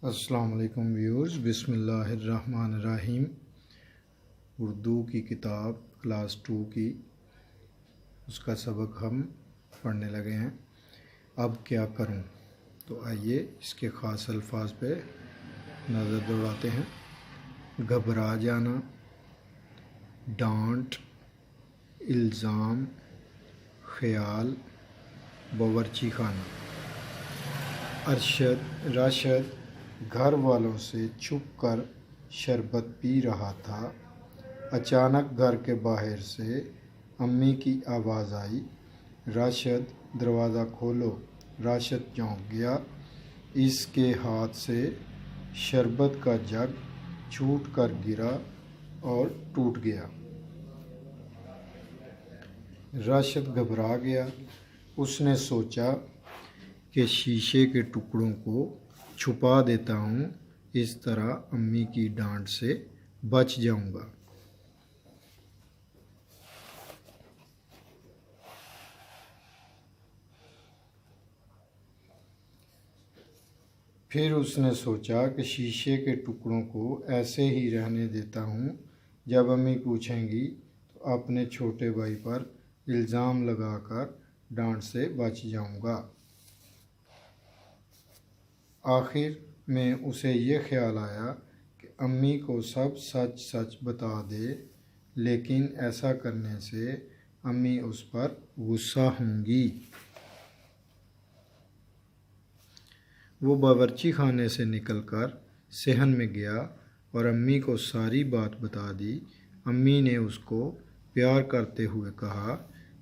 السلام علیکم ویورز، بسم اللہ الرحمن الرحیم۔ اردو کی کتاب کلاس 2 کی اس کا سبق ہم پڑھنے لگے ہیں۔ اب کیا کروں؟ تو آئیے اس کے خاص الفاظ پہ نظر دوڑاتے ہیں۔ گھبرا جانا، ڈانٹ، الزام، خیال، باورچی خانہ۔ راشد گھر والوں سے چھپ کر شربت پی رہا تھا۔ اچانک گھر کے باہر سے امی کی آواز آئی، راشد دروازہ کھولو۔ راشد چونک گیا، اس کے ہاتھ سے شربت کا جگ چھوٹ کر گرا اور ٹوٹ گیا۔ راشد گھبرا گیا، اس نے سوچا کہ شیشے کے ٹکڑوں کو چھپا دیتا ہوں، اس طرح امی کی ڈانٹ سے بچ جاؤں گا۔ پھر اس نے سوچا کہ شیشے کے ٹکڑوں کو ایسے ہی رہنے دیتا ہوں، جب امی پوچھیں گی تو اپنے چھوٹے بھائی پر الزام لگا کر ڈانٹ سے بچ جاؤں گا۔ آخر میں اسے یہ خیال آیا کہ امی کو سب سچ بتا دے، لیکن ایسا کرنے سے امی اس پر غصہ ہوں گی۔ وہ باورچی خانے سے نکل کر صحن میں گیا اور امی کو ساری بات بتا دی۔ امی نے اس کو پیار کرتے ہوئے کہا،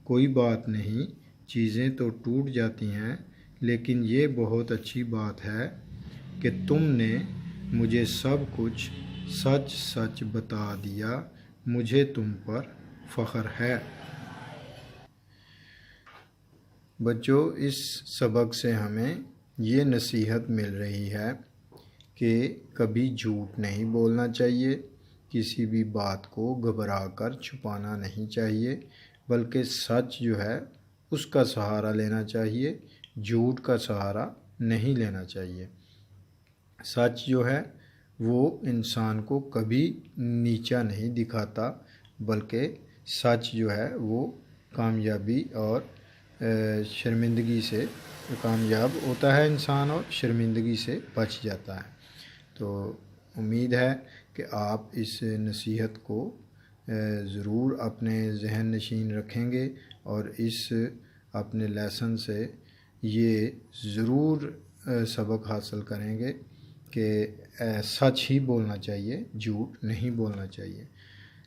کوئی بات نہیں، چیزیں تو ٹوٹ جاتی ہیں، لیکن یہ بہت اچھی بات ہے کہ تم نے مجھے سب کچھ سچ بتا دیا، مجھے تم پر فخر ہے۔ بچوں، اس سبق سے ہمیں یہ نصیحت مل رہی ہے کہ کبھی جھوٹ نہیں بولنا چاہیے، کسی بھی بات کو گھبرا کر چھپانا نہیں چاہیے، بلکہ سچ جو ہے اس کا سہارا لینا چاہیے، جھوٹ کا سہارا نہیں لینا چاہیے۔ سچ جو ہے وہ انسان کو کبھی نیچا نہیں دکھاتا، بلکہ سچ جو ہے وہ کامیابی اور شرمندگی سے کامیاب ہوتا ہے انسان، اور شرمندگی سے بچ جاتا ہے۔ تو امید ہے کہ آپ اس نصیحت کو ضرور اپنے ذہن نشین رکھیں گے اور اس اپنے لیسن سے یہ ضرور سبق حاصل کریں گے کہ سچ ہی بولنا چاہیے، جھوٹ نہیں بولنا چاہیے۔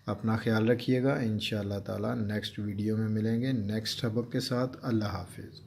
اپنا خیال رکھیے گا، انشاءاللہ تعالی نیکسٹ ویڈیو میں ملیں گے نیکسٹ سبق کے ساتھ۔ اللہ حافظ۔